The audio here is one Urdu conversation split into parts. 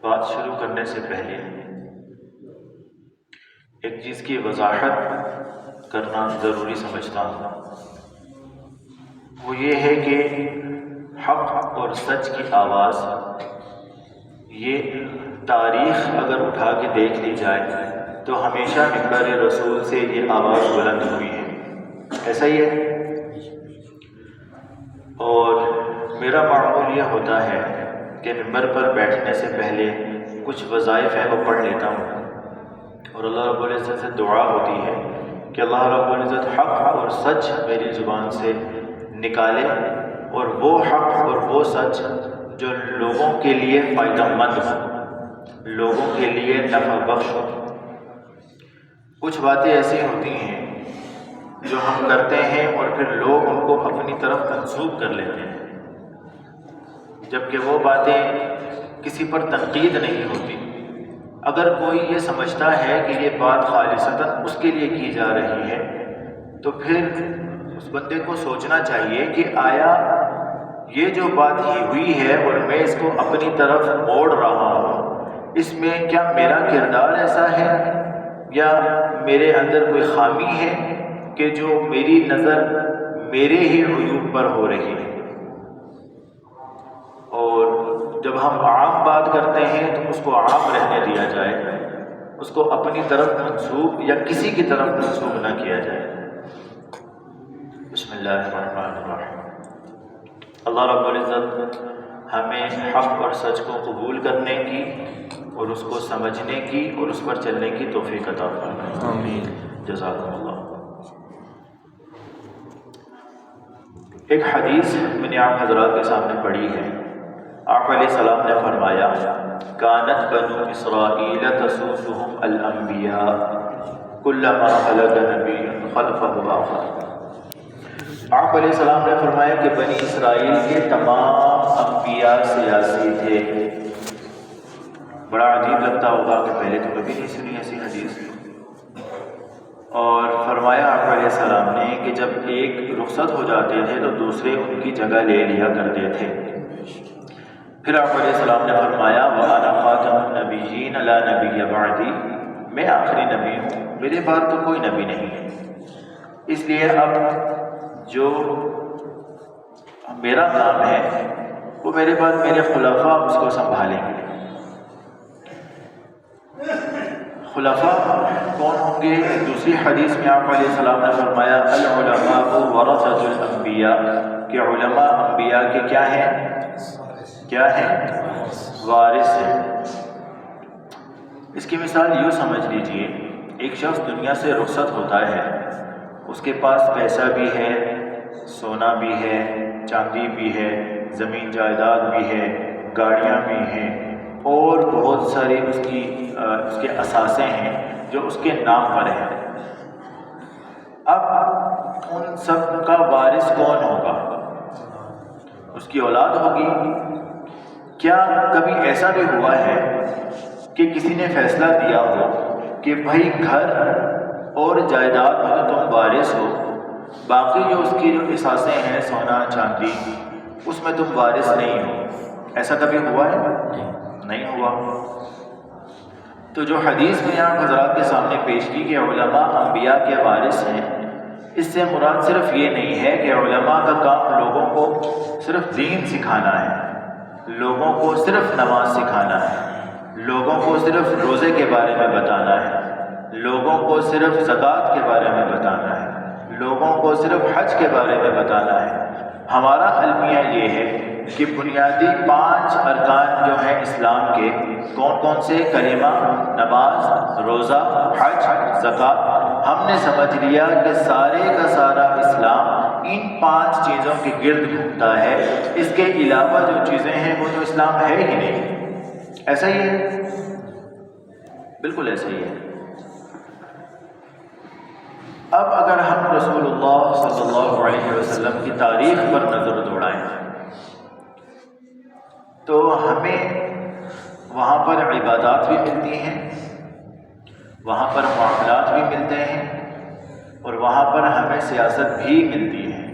بات شروع کرنے سے پہلے ایک چیز کی وضاحت کرنا ضروری سمجھتا ہوں، وہ یہ ہے کہ حق اور سچ کی آواز، یہ تاریخ اگر اٹھا کے دیکھ لی جائے تو ہمیشہ منبر رسول سے یہ آواز بلند ہوئی ہے، ایسا ہی ہے۔ اور میرا معمول یہ ہوتا ہے کہ منبر پر بیٹھنے سے پہلے کچھ وظائف ہیں وہ پڑھ لیتا ہوں، اور اللہ رب العزت سے دعا ہوتی ہے کہ اللہ رب العزت حق اور سچ میری زبان سے نکالے، اور وہ حق اور وہ سچ جو لوگوں کے لیے فائدہ مند ہو، لوگوں کے لیے نفع بخش ہو۔ کچھ باتیں ایسی ہوتی ہیں جو ہم کرتے ہیں اور پھر لوگ ان کو اپنی طرف منسوب کر لیتے ہیں، جبکہ وہ باتیں کسی پر تنقید نہیں ہوتی۔ اگر کوئی یہ سمجھتا ہے کہ یہ بات خالصتاً اس کے لیے کی جا رہی ہے تو پھر اس بندے کو سوچنا چاہیے کہ آیا یہ جو بات ہی ہوئی ہے اور میں اس کو اپنی طرف موڑ رہا ہوں، اس میں کیا میرا کردار ایسا ہے یا میرے اندر کوئی خامی ہے کہ جو میری نظر میرے ہی عیوب پر ہو رہی ہے۔ اور جب ہم عام بات کرتے ہیں تو اس کو عام رہنے دیا جائے، اس کو اپنی طرف منسوب یا کسی کی طرف منسوب نہ کیا جائے۔ بسم اللہ الرحمن الرحیم۔ اللہ رب العزت ہمیں حق اور سچ کو قبول کرنے کی اور اس کو سمجھنے کی اور اس پر چلنے کی توفیق عطا فرمائے، آمین، جزاکم اللہ۔ ایک حدیث میں نے آپ حضرات کے سامنے پڑھی ہے۔ آپ علیہ السلام نے فرمایا، کانت بنو اسرائیل تسوسهم الانبیاء کلما خلق نبی خلفہ آخر۔ آپ علیہ السلام نے فرمایا کہ بنی اسرائیل کے تمام انبیاء سیاسی تھے۔ بڑا عجیب لگتا ہوگا کہ پہلے تو کبھی نہیں سنی ایسی حدیث۔ اور فرمایا آپ علیہ السلام نے کہ جب ایک رخصت ہو جاتے تھے تو دوسرے ان کی جگہ لے لیا کرتے تھے۔ پھر آپ علیہ السلام نے فرمایا، وَأَنَا خَاتَمُ النَّبِيِّينَ لَا نَبِيَّ بَعْدِي، میں آخری نبی ہوں، میرے بعد تو کوئی نبی نہیں ہے، اس لیے اب جو میرا کام ہے وہ میرے بعد میرے خلفاء اس کو سنبھالیں گے۔ خلفاء کون ہوں گے؟ دوسری حدیث میں آپ علیہ السلام نے فرمایا، العلماء ورثۃ الانبیاء، کہ علماء انبیاء کے کیا ہیں؟ وارث ہیں۔ اس کی مثال یوں سمجھ لیجئے، ایک شخص دنیا سے رخصت ہوتا ہے، اس کے پاس پیسہ بھی ہے، سونا بھی ہے، چاندی بھی ہے، زمین جائیداد بھی ہے، گاڑیاں بھی ہیں، اور بہت ساری اس کے اثاثے ہیں جو اس کے نام پر ہیں۔ اب ان سب کا وارث کون ہوگا؟ اس کی اولاد ہوگی۔ کیا کبھی ایسا بھی ہوا ہے کہ کسی نے فیصلہ دیا ہو کہ بھائی گھر اور جائیداد میں تو تم وارث ہو، باقی جو اس کی جو اثاثے ہیں، سونا چاندی، اس میں تم وارث نہیں ہو؟ ایسا کبھی ہوا ہے؟ نہیں ہوا۔ تو جو حدیث میں آپ حضرات کے سامنے پیش کی کہ علماء انبیاء کے وارث ہیں، اس سے مراد صرف یہ نہیں ہے کہ علماء کا کام لوگوں کو صرف دین سکھانا ہے، لوگوں کو صرف نماز سکھانا ہے، لوگوں کو صرف روزے کے بارے میں بتانا ہے، لوگوں کو صرف زکوٰۃ کے بارے میں بتانا ہے، لوگوں کو صرف حج کے بارے میں بتانا ہے۔ ہمارا المیہ یہ ہے کہ بنیادی 5 ارکان جو ہیں اسلام کے، کون کون سے؟ کلمہ، نماز، روزہ، حج، زکوٰۃ۔ ہم نے سمجھ لیا کہ سارے کا سارا اسلام ان 5 چیزوں کے گرد گھومتا ہے، اس کے علاوہ جو چیزیں ہیں وہ تو اسلام ہے ہی نہیں۔ ایسا ہی ہے، بالکل ایسا ہی ہے۔ اب اگر ہم رسول اللہ صلی اللہ علیہ وسلم کی تاریخ پر نظر دوڑائیں تو ہمیں وہاں پر عبادات بھی ملتی ہیں، وہاں پر معاملات بھی ملتے ہیں، اور وہاں پر ہمیں سیاست بھی ملتی ہے۔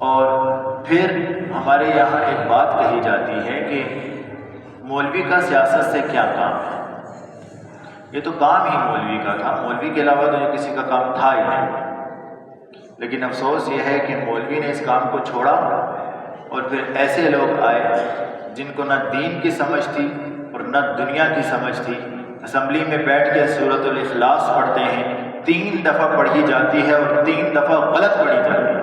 اور پھر ہمارے یہاں ایک بات کہی جاتی ہے کہ مولوی کا سیاست سے کیا کام ہے؟ یہ تو کام ہی مولوی کا تھا، مولوی کے علاوہ تو کسی کا کام تھا ہی نہیں۔ لیکن افسوس یہ ہے کہ مولوی نے اس کام کو چھوڑا اور پھر ایسے لوگ آئے جن کو نہ دین کی سمجھ تھی اور نہ دنیا کی سمجھ تھی۔ اسمبلی میں بیٹھ کے سورۃ الاخلاص پڑھتے ہیں، 3 دفعہ پڑھی جاتی ہے اور 3 دفعہ غلط پڑھی جاتی ہے۔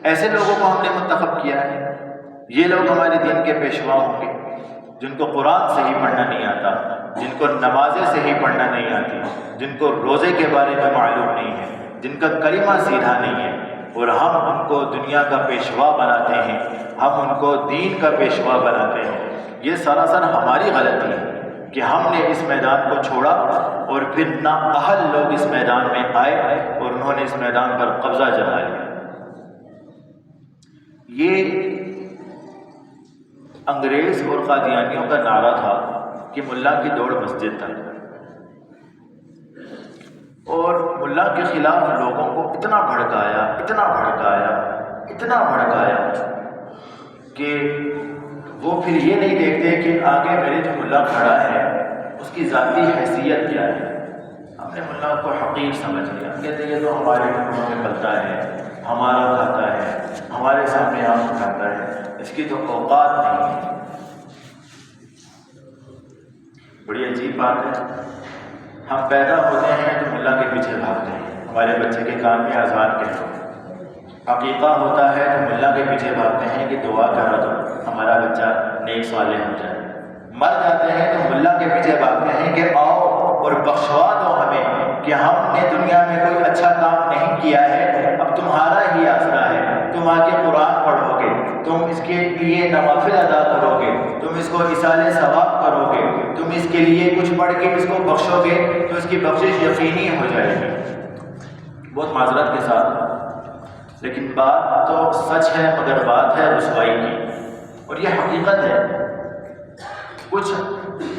ایسے لوگوں کو ہم نے منتخب کیا ہے۔ یہ لوگ ہمارے دین کے پیشوا ہوں گے جن کو قرآن صحیح پڑھنا نہیں آتا، جن کو نمازیں صحیح پڑھنا نہیں آتی، جن کو روزے کے بارے میں معلوم نہیں ہے، جن کا کلمہ سیدھا نہیں ہے، اور ہم ان کو دنیا کا پیشوا بناتے ہیں، ہم ان کو دین کا پیشوا بناتے ہیں۔ یہ سراسر ہماری غلطی ہے کہ ہم نے اس میدان کو چھوڑا اور پھر نااہل لوگ اس میدان میں آئے اور انہوں نے اس میدان پر قبضہ جما لیا۔ یہ انگریز اور قادیانیوں کا نعرہ تھا کہ ملا کی دوڑ مسجد تک، اور ملا کے خلاف لوگوں کو اتنا بھڑکایا کہ وہ پھر یہ نہیں دیکھتے کہ آگے میرے جو ملا کھڑا ہے اس کی ذاتی حیثیت کیا ہے۔ ہم نے ملا کو حقیر سمجھ لیا، کہتے ہیں یہ تو ہمارے گھروں میں پلتا ہے، ہمارا کھاتا ہے، ہمارے سامنے آم کھاتا ہے، اس کی تو اوقات نہیں ہے۔ بڑی عجیب بات ہے، ہم پیدا ہوتے ہیں تو ملا کے پیچھے بھاگتے ہیں، ہمارے بچے کے کان میں اذان کہتے ہیں، عقیقہ ہوتا ہے تو ملا کے پیچھے بھاگتے ہیں کہ دعا کرا دو ہمارا بچہ نیک صالح ہو جائے، مر جاتے ہیں تو ملا کے پیچھے بھاگتے ہیں کہ آؤ اور بخشوا دو ہمیں کہ ہم نے دنیا میں کوئی اچھا کام نہیں کیا ہے، اب تمہارا ہی آسرا ہے، تم آ کے قرآن پڑھو گے، تم اس کے لیے نوافل ادا کرو گے، تم اس کو ایصال ثواب کرو گے، تم اس کے لیے کچھ پڑھ کے اس کو بخشو گے تو اس کی بخشش یقینی ہو جائے گی۔ بہت معذرت کے ساتھ، لیکن بات تو سچ ہے مگر بات ہے رسوائی کی، اور یہ حقیقت ہے۔ کچھ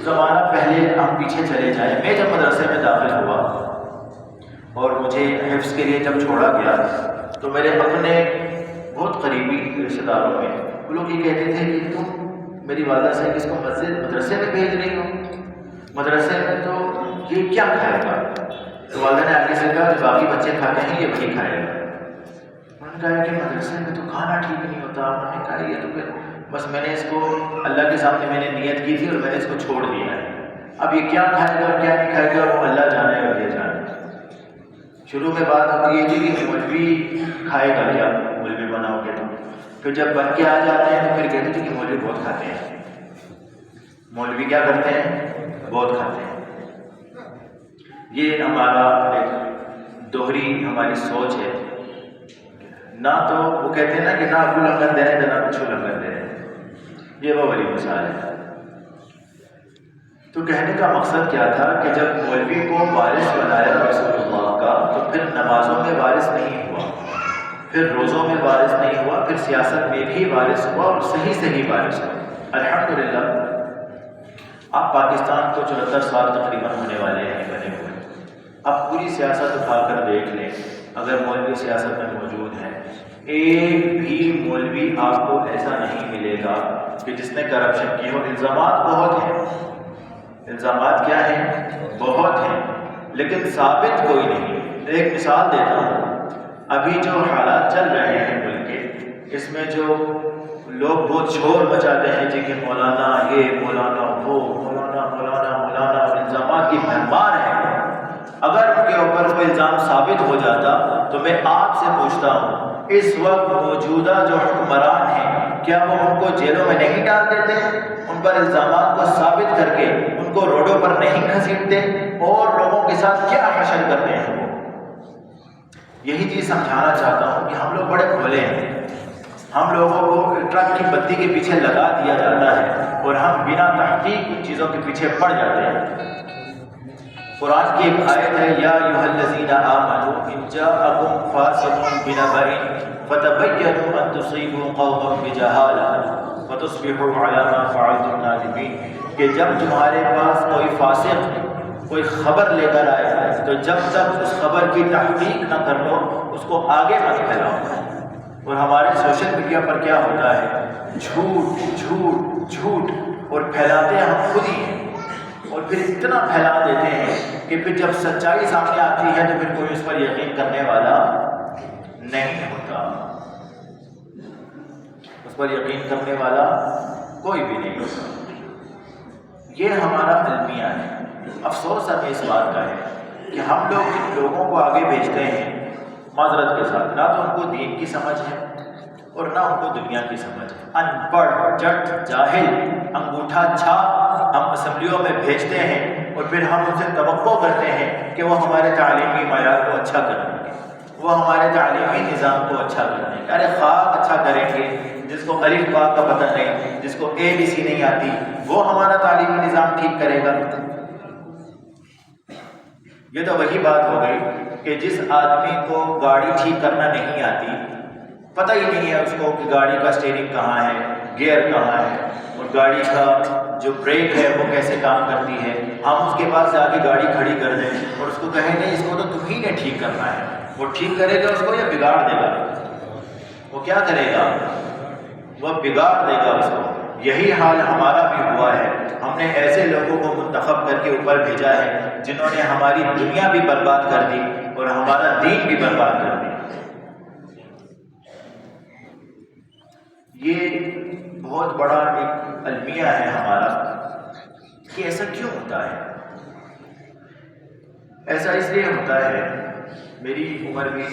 زمانہ پہلے ہم پیچھے چلے جائیں، میں جب مدرسے میں داخل ہوا اور مجھے حفظ کے لیے جب چھوڑا گیا تو میرے اپنے بہت قریبی رشتہ داروں میں وہ لوگ یہ کہتے تھے کہ تم میری والدہ سے کس کو مدرسے میں بھیج رہی ہو، مدرسے میں تو یہ کیا کھائے گا؟ تو والدہ نے آگے سے کہا جو باقی بچے کھاتے ہیں یہ وہی کھائے گا۔ انہوں نے کہا کہ مدرسے میں تو کھانا ٹھیک نہیں ہوتا، انہوں نے کہا یہ تو پھر بس میں نے اس کو اللہ کے سامنے میں نے نیت کی تھی اور میں نے اس کو چھوڑ دیا ہے، اب یہ کیا کھائے گا اور کیا نہیں کھائے گا وہ اللہ جانے گا، یہ جانے۔ شروع میں بات ہوتی ہے جی کہ مولوی کھائے گا کیا، مولوی بناؤ گے تو، پھر جب بن کے آ جاتے ہیں تو پھر کہتے ہیں کہ مولوی بہت کھاتے ہیں، مولوی کیا کرتے ہیں، بہت کھاتے ہیں۔ یہ ہمارا ایک دوہری ہماری سوچ ہے، نہ تو وہ کہتے ہیں نا کہ نہ ابو لنگن دے رہے نہ پچھو لنگن دے رہے، یہ وہ والی مثال ہے۔ تو کہنے کا مقصد کیا تھا کہ جب مولوی کو وارث بنایا رسول اللہ کا تو پھر نمازوں میں وارث نہیں ہوا، پھر روزوں میں وارث نہیں ہوا، پھر سیاست میں بھی وارث ہوا اور صحیح وارث ہوا۔ الحمدللہ آپ پاکستان کو 74 سال تقریباً ہونے والے ہیں بنے ہوئے، اب پوری سیاست اٹھا کر دیکھ لیں، اگر مولوی سیاست میں موجود ہیں ایک بھی مولوی آپ کو ایسا نہیں ملے گا کہ جس نے کرپشن کی ہو۔ الزامات بہت ہیں، الزامات کیا ہیں، بہت ہیں، لیکن ثابت کوئی نہیں۔ ایک مثال دیتا ہوں، ابھی جو حالات چل رہے ہیں ملک کے، اس میں جو لوگ بہت شور مچاتے ہیں جی کہ مولانا یہ مولانا وہ مولانا اور الزامات کی بھرمار ہے، اگر ان کے اوپر کوئی الزام ثابت ہو جاتا تو میں آپ سے پوچھتا ہوں اس وقت موجودہ جو حکمران ہیں کیا وہ ان کو جیلوں میں نہیں ڈال دیتے، ان پر الزامات کو ثابت کر کے ان کو روڈوں پر نہیں گھسیٹتے اور لوگوں کے ساتھ کیا حشر کرتے ہیں؟ یہی چیز سمجھانا چاہتا ہوں کہ ہم لوگ بڑے بھولے ہیں، ہم لوگوں کو ٹرک کی بتی کے پیچھے لگا دیا جاتا ہے اور ہم بنا تحقیق ان چیزوں کے پیچھے پڑ جاتے ہیں۔ قرآن کی ایک آیت ہے یا ایھا الذین آمنوا ان جاءکم فاسق بنبأ فتبینوا ان تصیبوا قوما بجہالہ فتصبحوا علی ما فعلتم نادمین، کہ جب تمہارے پاس کوئی فاسق کوئی خبر لے کر آئے تو جب تک اس خبر کی تحقیق نہ کر لو اس کو آگے مت پھیلاؤ۔ اور ہمارے سوشل میڈیا پر کیا ہوتا ہے، جھوٹ جھوٹ جھوٹ، اور پھیلاتے ہم خود ہی ہیں، اور پھر اتنا پھیلا دیتے ہیں کہ پھر جب سچائی سامنے آتی ہے تو پھر کوئی اس پر یقین کرنے والا نہیں ہوتا، اس پر یقین کرنے والا کوئی بھی نہیں ہوتا۔ یہ ہمارا المیہ ہے۔ افسوس ہمیں اس بات کا ہے کہ ہم لوگ جن لوگوں کو آگے بھیجتے ہیں معذرت کے ساتھ، نہ تو ان کو دین کی سمجھ ہے اور نہ ان کو دنیا کی سمجھ ہے۔ ان پڑھ جٹ جاہل انگوٹھا چھاپ ہم اسمبلیوں میں بھیجتے ہیں اور پھر ہم ان سے توقع کرتے ہیں کہ وہ ہمارے تعلیمی معیار کو اچھا کر دیں گے، وہ ہمارے تعلیمی نظام کو اچھا کر دیں گے۔ ارے خواہ اچھا کریں گے، جس کو الف با کا پتہ نہیں، جس کو اے بی سی نہیں آتی، وہ ہمارا تعلیمی نظام ٹھیک کرے گا؟ یہ تو وہی بات ہو گئی کہ جس آدمی کو گاڑی ٹھیک کرنا نہیں آتی، پتہ ہی نہیں ہے اس کو کہ گاڑی کا اسٹیئرنگ کہاں ہے، گیئر کہاں ہے، اور گاڑی کا جو بریک ہے وہ کیسے کام کرتی ہے، ہم اس کے پاس جا کے گاڑی کھڑی کر دیں اور اس کو کہیں نہیں اس کو تو تم ہی نے ٹھیک کرنا ہے، وہ ٹھیک کرے گا اس کو یا بگاڑ دے گا؟ وہ کیا کرے گا؟ وہ بگاڑ دے گا اس کو۔ یہی حال ہمارا بھی ہوا ہے۔ ہم نے ایسے لوگوں کو منتخب کر کے اوپر بھیجا ہے جنہوں نے ہماری دنیا بھی برباد کر دی اور ہمارا دین بھی برباد کر دیا۔ یہ بہت بڑا ایک المیہ ہے ہمارا کہ ایسا کیوں ہوتا ہے؟ ایسا اس لیے ہوتا ہے، میری عمر بھی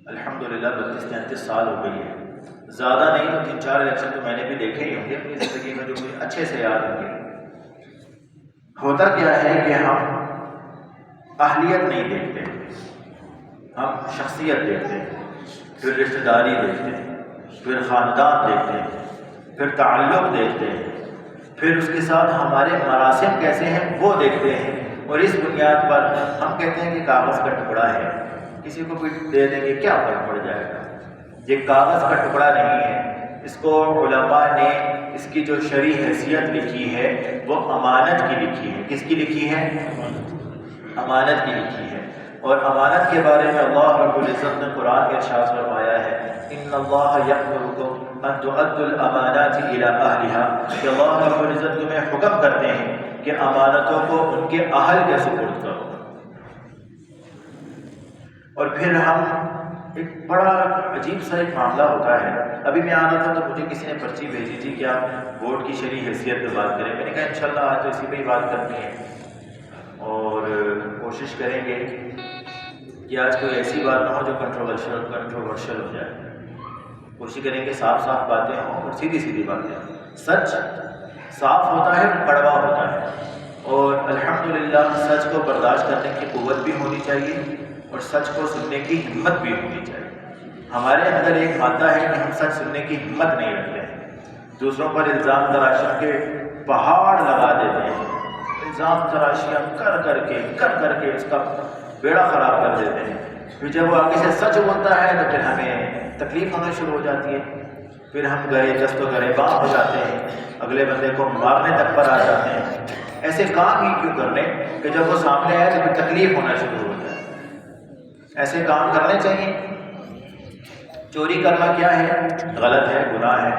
الحمدللہ 32-33 سال ہو گئی ہے، زیادہ نہیں تو 3-4 الیکشن تو میں نے بھی دیکھے ہی ہوں گے اپنی زندگی میں جو مجھے اچھے سے یاد ہوں گے۔ ہوتا کیا ہے کہ ہم اہلیت نہیں دیکھتے، ہم شخصیت دیکھتے ہیں، پھر رشتہ داری دیکھتے ہیں، پھر خاندان دیکھتے ہیں، پھر تعلق دیکھتے ہیں، پھر اس کے ساتھ ہمارے مراسم کیسے ہیں وہ دیکھتے ہیں، اور اس بنیاد پر ہم کہتے ہیں کہ کاغذ کا ٹکڑا ہے، کسی کو بھی دے دیں گے کیا فرق پڑ جائے گا۔ یہ کاغذ کا ٹکڑا نہیں ہے، اس کو علماء نے اس کی جو شرعی حیثیت لکھی ہے وہ امانت کی لکھی ہے۔ کس کی لکھی ہے؟ امانت کی لکھی ہے۔ اور امانت کے بارے میں اللہ رب العزت نے قرآن میں ارشاد فرمایا ہے، ان اللہ یأمرکم ان تؤدوا الامانات الی اہلھا، کہ اللہ رب العزت تمہیں حکم کرتے ہیں کہ امانتوں کو ان کے اہل کے سپرد کرو۔ اور پھر ہم ایک بڑا عجیب سا ایک معاملہ ہوتا ہے۔ ابھی میں آنا تھا تو مجھے کسی نے پرچی بھیجی تھی کہ آپ ووٹ کی شرعی حیثیت پہ بات کریں، میں نے کہا انشاءاللہ آج تو اسی پہ ہی بات کرنی ہے، اور کوشش کریں گے کہ آج کوئی ایسی بات نہ ہو جو کنٹروورشل ہو جائے، کوشش کریں گے صاف صاف باتیں ہوں اور سیدھی سیدھی باتیں ہوں۔ سچ صاف ہوتا ہے اور کڑوا ہوتا ہے، اور الحمدللہ سچ کو برداشت کرنے کی قوت بھی ہونی چاہیے اور سچ کو سننے کی ہمت بھی ہونی چاہیے۔ ہمارے اندر ایک مادہ ہے کہ ہم سچ سننے کی ہمت نہیں رکھتے ہیں، دوسروں پر الزام تراشی کے پہاڑ لگا دیتے ہیں، الزام تراشیاں کر کر کے اس کا بیڑا خراب کر دیتے ہیں۔ پھر جب وہ آگے سے سچ بولتا ہے تو پھر ہمیں تکلیف ہونا شروع ہو جاتی ہے، پھر ہم گرے دست و گریباں ہو جاتے ہیں، اگلے بندے کو مارنے تک پر آ جاتے ہیں۔ ایسے کام ہی کیوں کرنے کہ جب وہ سامنے آئے تو پھر تکلیف ہونا شروع ہو جائے؟ ایسے کام کرنے چاہیے۔ چوری کرنا کیا ہے؟ غلط ہے، گناہ ہے،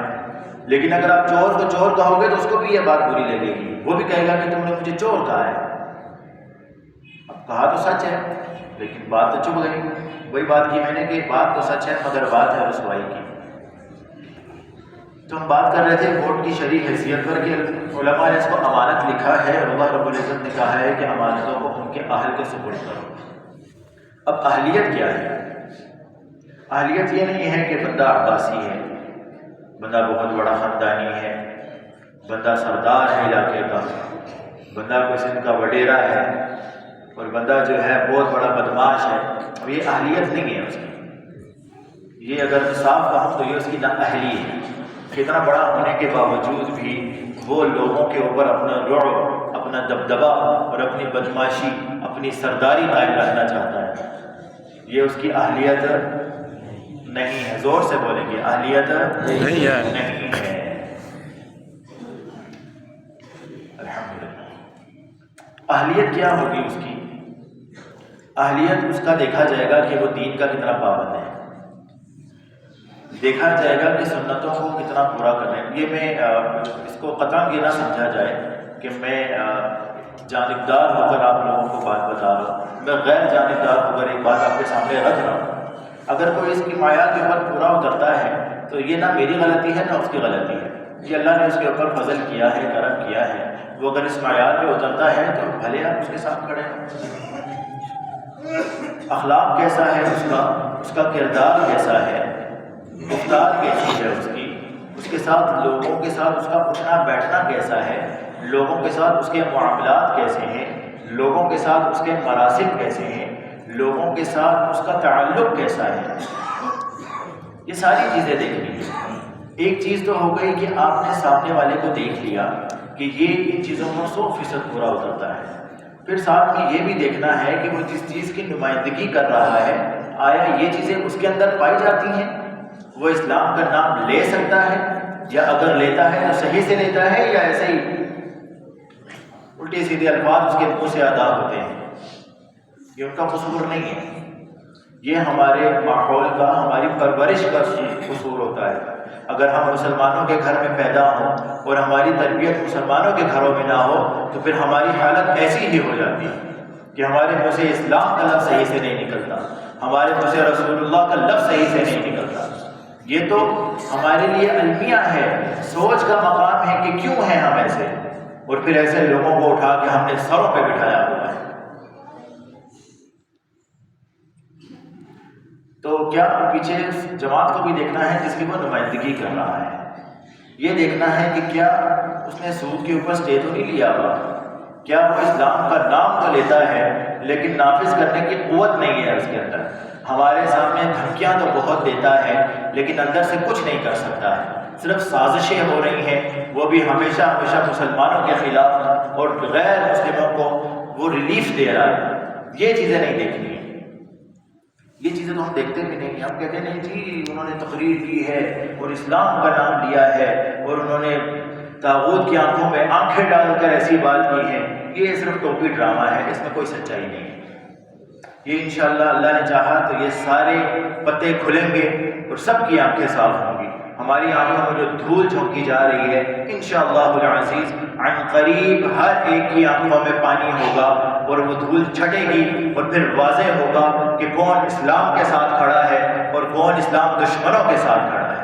لیکن اگر آپ چور کو چور کہو گے تو اس کو بھی یہ بات بری لگے گی، وہ بھی کہے گا کہ تم نے مجھے چور کہا ہے۔ اب کہا تو سچ ہے لیکن بات تو چپ گئی۔ وہی بات کی میں نے کہ بات تو سچ ہے مگر بات ہے رسوائی کی۔ تو ہم بات کر رہے تھے ووٹ کی شرعی حیثیت پر کہ علماء نے اس کو امانت لکھا ہے، اور اللہ رب العزت نے کہا ہے کہ امانتوں کو ان کے اہل کے سپرد کرو۔ اب اہلیت کیا ہے؟ اہلیت یہ نہیں ہے کہ بندہ عباسی ہے، بندہ بہت بڑا خاندانی ہے، بندہ سردار ہے علاقے کا، بندہ کوئی سندھ کا وڈیرا ہے، اور بندہ جو ہے بہت بڑا بدماش ہے۔ اب یہ اہلیت نہیں ہے اس کی، یہ اگر صاف کہوں تو یہ اس کی نااہلی ہے۔ اتنا بڑا ہونے کے باوجود بھی وہ لوگوں کے اوپر اپنا رعب، اپنا دبدبا اور اپنی بدماشی، اپنی سرداری قائم رکھنا چاہتا ہے۔ یہ اس کی اہلیت نہیں ہے۔ زور سے بولیں گے، اہلیت نہیں ہے۔ الحمدللہ۔ اہلیت کیا ہوگی اس کی؟ اہلیت اس کا دیکھا جائے گا کہ وہ دین کا کتنا پابند ہے، دیکھا جائے گا کہ سنتوں کو کتنا اپنا پورا کر لیں. یہ میں اس کو قطعاً یہ نہ سمجھا جائے کہ میں جانبدار ہو کر آپ لوگوں کو بات بتا رہا ہوں. میں غیر جانبدار ہو کر ایک بات آپ کے سامنے رکھ رہا ہوں. اگر کوئی اس کی معیار کے اوپر پورا اترتا ہے تو یہ نہ میری غلطی ہے نہ اس کی غلطی ہے. یہ اللہ نے اس کے اوپر فضل کیا ہے، کرم کیا ہے. وہ اگر اس معیار پہ اترتا ہے تو بھلے آپ اس کے ساتھ کھڑے ہیں. اخلاق کیسا ہے اس کا کردار کیسا ہے، گفتار کیسی ہے اس کے ساتھ، لوگوں کے ساتھ اس کا اٹھنا بیٹھنا کیسا ہے، لوگوں کے ساتھ اس کے معاملات کیسے ہیں، لوگوں کے ساتھ اس کے مراسم کیسے ہیں، لوگوں کے ساتھ اس کا تعلق کیسا ہے، یہ ساری چیزیں دیکھنی ہے. ایک چیز تو ہو گئی کہ آپ نے سامنے والے کو دیکھ لیا کہ یہ ان چیزوں میں 100% پورا اترتا ہے. پھر ساتھ میں یہ بھی دیکھنا ہے کہ وہ جس چیز کی نمائندگی کر رہا ہے آیا یہ چیزیں اس کے اندر پائی جاتی ہیں، وہ اسلام کا نام لے سکتا ہے، یا اگر لیتا ہے تو صحیح سے لیتا ہے یا ایسے ہی الٹے سیدھے الفاظ اس کے منہ سے ادا ہوتے ہیں. یہ ان کا قصور نہیں ہے، یہ ہمارے ماحول کا، ہماری پرورش کا قصور ہوتا ہے. اگر ہم مسلمانوں کے گھر میں پیدا ہوں اور ہماری تربیت مسلمانوں کے گھروں میں نہ ہو تو پھر ہماری حالت ایسی ہی ہو جاتی ہے کہ ہمارے منہ سے اسلام کا لفظ صحیح سے نہیں نکلتا، ہمارے منہ سے رسول اللہ کا لفظ صحیح سے نہیں نکلتا. یہ تو ہمارے لیے المیہ ہے، سوچ کا مقام ہے کہ کیوں ہیں ہم ایسے، اور پھر ایسے لوگوں کو اٹھا کے ہم نے سروں پہ بٹھایا ہوا ہے. تو کیا پیچھے جماعت کو بھی دیکھنا ہے جس کی وہ نمائندگی کر رہا ہے. یہ دیکھنا ہے کہ کیا اس نے سود کے اوپر اسٹے تو نہیں لیا ہوا، کیا وہ اسلام کا نام تو لیتا ہے لیکن نافذ کرنے کی قوت نہیں ہے اس کے اندر. ہمارے سامنے دھمکیاں تو بہت دیتا ہے لیکن اندر سے کچھ نہیں کر سکتا ہے. صرف سازشیں ہو رہی ہیں، وہ بھی ہمیشہ مسلمانوں کے خلاف، اور غیر مسلموں کو وہ ریلیف دے رہا ہے. یہ چیزیں نہیں دیکھنی ہیں. یہ چیزیں تو ہم دیکھتے بھی نہیں. ہم کہتے ہیں نہیں جی انہوں نے تقریر کی ہے اور اسلام کا نام لیا ہے اور انہوں نے طاغوت کی آنکھوں میں آنکھیں ڈال کر ایسی بات کی ہے. یہ صرف ٹوپی ڈرامہ ہے، اس میں کوئی سچائی نہیں ہے. یہ انشاءاللہ اللہ نے چاہا تو یہ سارے پتے کھلیں گے اور سب کی آنکھیں صاف ہوں گی. ہماری آنکھوں میں جو دھول جھونکی جا رہی ہے انشاءاللہ العزیز عن قریب ہر ایک کی آنکھوں میں پانی ہوگا اور وہ دھول چھٹے گی اور پھر واضح ہوگا کہ کون اسلام کے ساتھ کھڑا ہے اور کون اسلام دشمنوں کے ساتھ کھڑا ہے.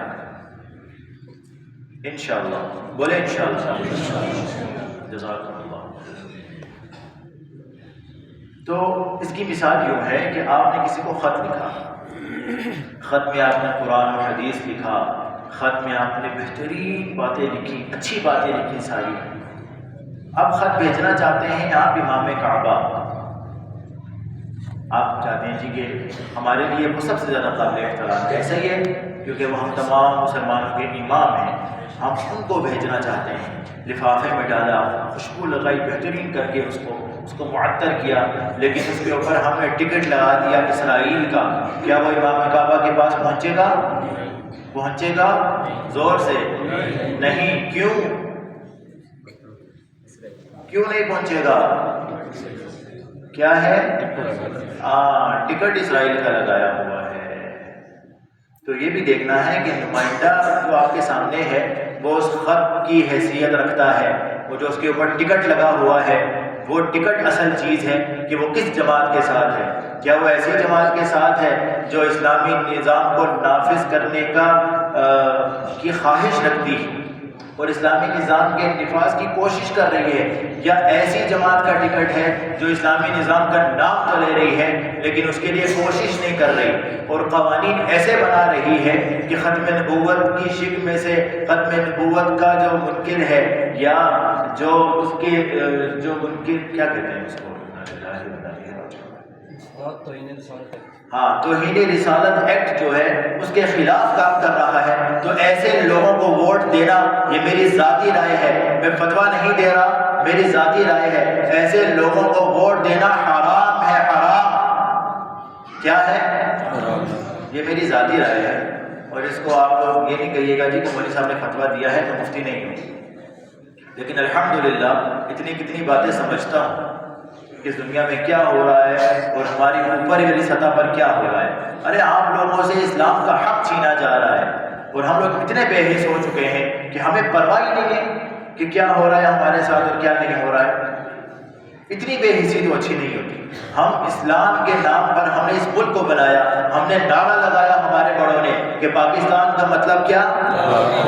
انشاءاللہ بولے انشاءاللہ. جزاکم اللہ. تو اس کی مثال یوں ہے کہ آپ نے کسی کو خط لکھا، خط میں آپ نے قرآن و حدیث لکھا، خط میں آپ نے بہترین باتیں لکھی، اچھی باتیں لکھی ساری. اب خط بھیجنا چاہتے ہیں آپ امام کعبہ، آپ چاہتے ہیں جی کہ ہمارے لیے وہ سب سے زیادہ قابل احترام ہے، صحیح ہے کیونکہ وہ ہم تمام مسلمانوں کے امام ہیں، ہم ان کو بھیجنا چاہتے ہیں. لفافے میں ڈالا، خوشبو لگائی بہترین کر کے اس کو معطر کیا، لیکن اس کے اوپر ہم نے ٹکٹ لگا دیا اسرائیل کا. کیا وہ امام کعبہ کے پاس پہنچے گا؟ پہنچے گا؟ زور سے نہیں. کیوں نہیں پہنچے گا؟ کیا ہے؟ ٹکٹ اسرائیل کا لگایا ہوا ہے. تو یہ بھی دیکھنا ہے کہ نمائندہ جو آپ کے سامنے ہے وہ اس خط کی حیثیت رکھتا ہے، وہ جو اس کے اوپر ٹکٹ لگا ہوا ہے وہ ٹکٹ اصل چیز ہے کہ وہ کس جماعت کے ساتھ ہے. کیا وہ ایسی جماعت کے ساتھ ہے جو اسلامی نظام کو نافذ کرنے کی خواہش رکھتی ہے اور اسلامی نظام کے نفاذ کی کوشش کر رہی ہے، یا ایسی جماعت کا ٹکٹ ہے جو اسلامی نظام کا نام تو لے رہی ہے لیکن اس کے لیے کوشش نہیں کر رہی اور قوانین ایسے بنا رہی ہے کہ ختم نبوت کی شک میں سے ختم نبوت کا جو منکر ہے یا جو اس کے جو منکر کیا کہتے ہیں اس کو، توہین رسالت ایکٹ جو ہے اس کے خلاف کام کر رہا ہے. تو ایسے لوگوں کو ووٹ دینا، یہ میری ذاتی رائے ہے، میں فتویٰ نہیں دے رہا، میری ذاتی رائے ہے، ایسے لوگوں کو ووٹ دینا حرام ہے. حرام کیا ہے؟ یہ میری ذاتی رائے ہے. اور اس کو آپ لوگ یہ نہیں کہیے گا جی کہ مولوی صاحب نے فتویٰ دیا ہے تو مفتی نہیں ہوں. لیکن الحمدللہ کتنی باتیں سمجھتا ہوں کہ اس دنیا میں کیا ہو رہا ہے اور ہماری اوپر والی سطح پر کیا ہو رہا ہے. ارے آپ لوگوں سے اسلام کا حق چھینا جا رہا ہے. اور ہم لوگ اتنے بے حس ہو چکے ہیں کہ ہمیں پرواہ ہی نہیں ہے کہ کیا ہو رہا ہے ہمارے ساتھ اور کیا نہیں ہو رہا ہے۔ اتنی بے حسی تو اچھی نہیں ہوتی۔ ہم اسلام کے نام پر ہم نے اس ملک کو بنایا، ہم نے نعرہ لگایا ہمارے بڑوں نے کہ پاکستان کا مطلب کیا؟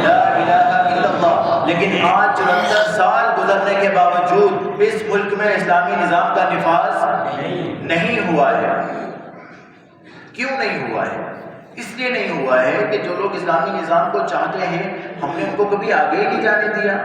لا الہ الا اللہ۔ لیکن آج 74 سال گزرنے کے باوجود اس ملک میں اسلامی نظام کا نفاذ نہیں ہوا ہے۔ کیوں نہیں ہوا ہے؟ اس لیے نہیں ہوا ہے کہ جو لوگ اسلامی نظام کو چاہتے ہیں ہم نے ان کو کبھی آگے ہی نہیں جانے دیا۔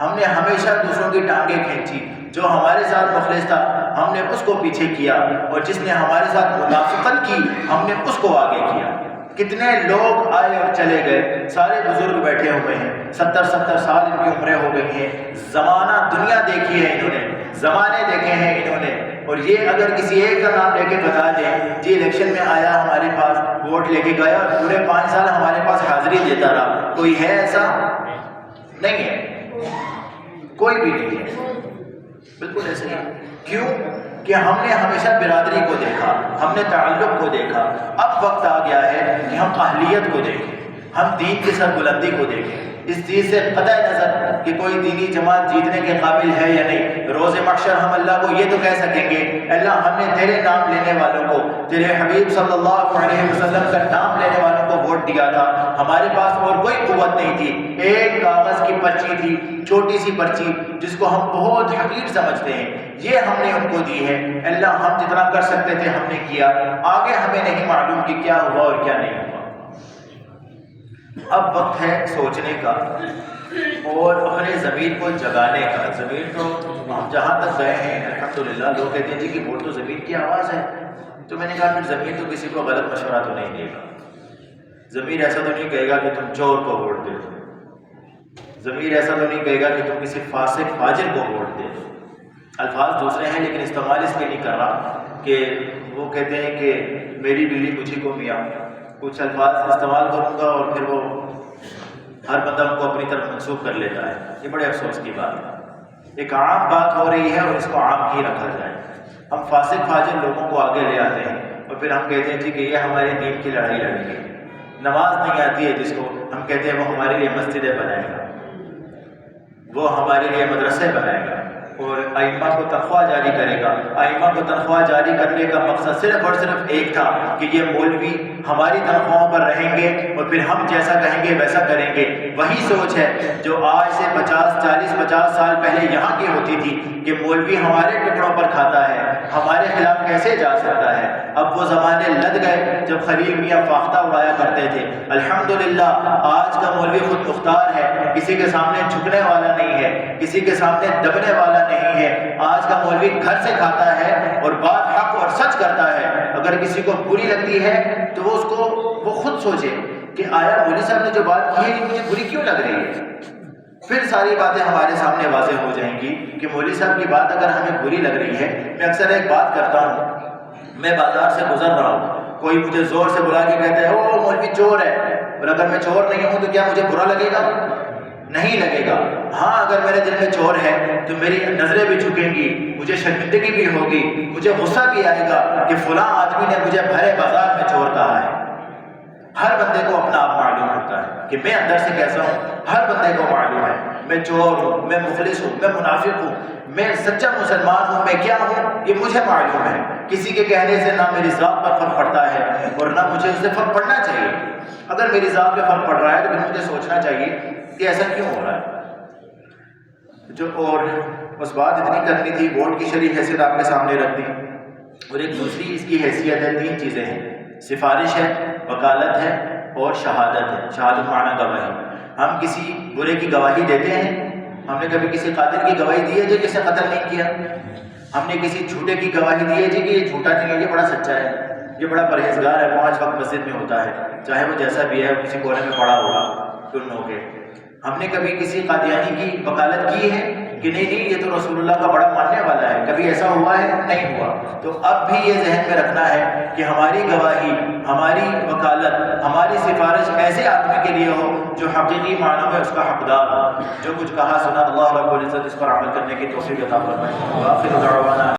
ہم نے ہمیشہ دوسروں کی ٹانگیں کھینچی، جو ہمارے ساتھ مخلص تھا ہم نے اس کو پیچھے کیا، اور جس نے ہمارے ساتھ منافقت کی ہم نے اس کو آگے کیا۔ کتنے لوگ آئے اور چلے گئے، سارے بزرگ بیٹھے ہوئے ہیں، 70 سال ان کی عمریں ہو گئی ہیں، زمانہ دنیا دیکھی ہے انہوں نے، زمانے دیکھے ہیں انہوں نے، اور یہ اگر کسی ایک کا نام لے کے بتا دیں جی الیکشن میں آیا ہمارے پاس ووٹ لے کے گیا اور پورے 5 سال ہمارے پاس حاضری دیتا رہا، کوئی ہے ایسا؟ نہیں ہے، کوئی بھی نہیں ہے، بالکل ایسے ہی۔ کیوں کہ ہم نے ہمیشہ برادری کو دیکھا، ہم نے تعلق کو دیکھا۔ اب وقت آ گیا ہے کہ ہم اہلیت کو دیکھیں، ہم دین کی سربلندی کو دیکھیں، اس چیز سے قطع نظر کہ کوئی دینی جماعت جیتنے کے قابل ہے یا نہیں۔ روز محشر ہم اللہ کو یہ تو کہہ سکیں گے اللہ ہم نے تیرے نام لینے والوں کو، تیرے حبیب صلی اللہ علیہ وسلم کا نام لینے والوں کو ووٹ دیا تھا، ہمارے پاس اور کوئی قوت نہیں تھی، ایک کاغذ کی پرچی تھی، چھوٹی سی پرچی جس کو ہم بہت حقیر سمجھتے ہیں، یہ ہم نے ان کو دی ہے۔ اللہ ہم جتنا کر سکتے تھے ہم نے کیا، آگے ہمیں نہیں معلوم کہ کیا ہوا اور کیا نہیں ہوا۔ اب وقت ہے سوچنے کا اور اپنے ضمیر کو جگانے کا۔ ضمیر تو ہم جہاں تک گئے ہیں الحمدللہ، لوگ کہتے ہیں جی کہ وہ تو ضمیر کی آواز ہے، تو میں نے کہا پھر ضمیر تو کسی کو غلط مشورہ تو نہیں دے گا، ضمیر ایسا تو نہیں کہے گا کہ تم چور کو ووٹ دے دو، ضمیر ایسا تو نہیں کہے گا کہ تم کسی فاسق فاجر کو ووٹ دے دو۔ الفاظ دوسرے ہیں لیکن استعمال اس لیے نہیں کر رہا کہ وہ کہتے ہیں کہ میری بلی مجھے کو میاں، کچھ الفاظ استعمال کروں گا اور پھر وہ ہر بندہ ان کو اپنی طرف منسوخ کر لیتا ہے، یہ بڑے افسوس کی بات ہے۔ ایک عام بات ہو رہی ہے اور اس کو عام ہی رکھا جائے۔ ہم فاسق فاجر لوگوں کو آگے لے آتے ہیں اور پھر ہم کہتے ہیں جی کہ یہ ہمارے دین کی لڑائی لڑیں گے۔ نماز نہیں آتی ہے جس کو ہم کہتے ہیں وہ ہمارے لیے مسجدیں بنائے گا، وہ ہمارے لیے مدرسے بنائے گا اور ائمہ کو تنخواہ جاری کرے گا۔ ائمہ کو تنخواہ جاری کرنے کا مقصد صرف اور صرف ایک تھا کہ یہ مولوی ہماری تنخواہوں پر رہیں گے اور پھر ہم جیسا کہیں گے ویسا کریں گے۔ وہی سوچ ہے جو آج سے 50 سال پہلے یہاں کی ہوتی تھی کہ مولوی ہمارے ٹکڑوں پر کھاتا ہے، ہمارے خلاف کیسے جا سکتا ہے۔ اب وہ زمانے لد گئے جب خلیل میاں فاختہ اڑایا کرتے تھے۔ الحمدللہ آج کا مولوی خود مختار ہے، کسی کے سامنے جھکنے والا نہیں ہے، کسی کے سامنے دبنے والا نہیں ہے۔ آج کا مولوی گھر سے کھاتا ہے اور بات حق اور سچ کرتا ہے۔ اگر کسی کو بری لگتی ہے تو وہ خود سوچے کہ آیا مولوی صاحب نے جو بات کی ہے یہ مجھے بری کیوں لگ رہی ہے۔ پھر ساری باتیں ہمارے سامنے واضح ہو جائیں گی کہ مولوی صاحب کی بات اگر ہمیں بری لگ رہی ہے۔ میں اکثر ایک بات کرتا ہوں، میں بازار سے گزر رہا ہوں، کوئی مجھے زور سے بلا کے کہتا ہے او مولوی چور ہے، اور اگر میں چور نہیں ہوں تو کیا مجھے برا لگے گا؟ نہیں لگے گا۔ ہاں اگر میرے دل میں چور ہے تو میری نظریں بھی جھکیں گی، مجھے شرمندگی بھی ہوگی، مجھے غصہ بھی آئے گا کہ فلاں آدمی نے مجھے بھرے بازار میں چور کہا ہے۔ ہر بندے کو اپنا آپ معلوم ہوتا ہے کہ میں اندر سے کیسا ہوں، ہر بندے کو معلوم ہے میں چور ہوں، میں مخلص ہوں، میں منافق ہوں، میں سچا مسلمان ہوں، میں کیا ہوں یہ مجھے معلوم ہے۔ کسی کے کہنے سے نہ میری ذات پر فرق پڑتا ہے اور نہ مجھے اس سے فرق پڑنا چاہیے۔ اگر میری ذات پہ فرق پڑ رہا ہے تو پھر مجھے سوچنا چاہیے کہ ایسا کیوں ہو رہا ہے۔ اور بس بات اتنی کرنی تھی، ووٹ کی شرعی حیثیت آپ کے سامنے رکھ دی، اور ایک دوسری اس کی حیثیت ہے، 3 چیزیں ہیں، سفارش ہے، وکالت ہے اور شہادت ہے۔ شہادت معنی گواہی۔ ہم کسی برے کی گواہی دیتے ہیں، ہم نے کبھی کسی قاتل کی گواہی دی ہے جی کسی نے قتل نہیں کیا، ہم نے کسی جھوٹے کی گواہی دی ہے جی کہ یہ جھوٹا نہیں ہے، یہ بڑا سچا ہے، یہ بڑا پرہیزگار ہے، 5 وقت مسجد میں ہوتا ہے، چاہے وہ جیسا بھی ہے، کسی کونے میں پڑا ہوگا سن ہو کے۔ ہم نے کبھی کسی قادیانی کی وکالت کی ہے کہ نہیں یہ تو رسول اللہ کا بڑا ماننے والا ہے، کبھی ایسا ہوا ہے؟ نہیں ہوا۔ تو اب بھی یہ ذہن میں رکھنا ہے کہ ہماری گواہی، ہماری وکالت، ہماری سفارش ایسے آدمی کے لیے ہو جو حقیقی معنوں میں اس کا حقدار ہو۔ جو کچھ کہا سنا اللہ رب العزت اس پر عمل کرنے کی توفیق عطا فرمائے۔ وآخر دعوانا